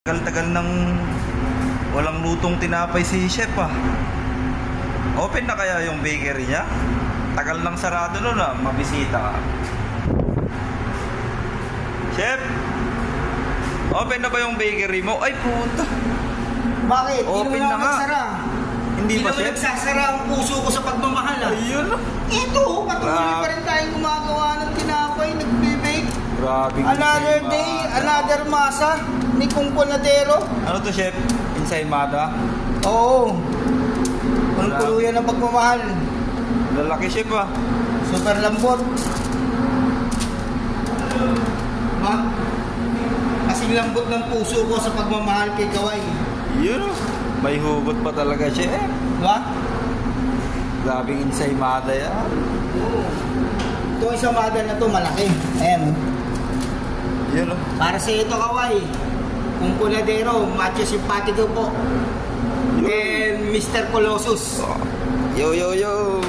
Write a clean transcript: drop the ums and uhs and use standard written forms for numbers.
Tagal-tagal ng walang lutong tinapay si chef ah. Open na kaya yung bakery niya? Tagal nang sarado nun ah, mabisita ka. Chef! Open na ba yung bakery mo? Ay puta! Bakit? Open Hindi na nga. nagsara. Hindi ba naman chef? nagsasara ang puso ko sa pagmamahal ah. Ayun ah. Ito, patuloy pa rin tayong gumagawa ng tinapay, nagbe-bake. Grabe. Another day, another masa ni Kumpunadero. Ano to chef? Ensaymada? Oo. Ang kuluyan ng pagmamahal. Lalaki chef ah. Super lambot. Ma? Kasing lambot ng puso ko sa pagmamahal kay Kaway. Yun ah. May hugot pa talaga chef. Diba? Grabing ensaymada yan. Oo. Itong isang mother na to malaki. Ayan. Yun ah. Para sa ito, Kaway. Kumpunadero, macho simpatiko po. And Mr. Colossus. Yo yo yo.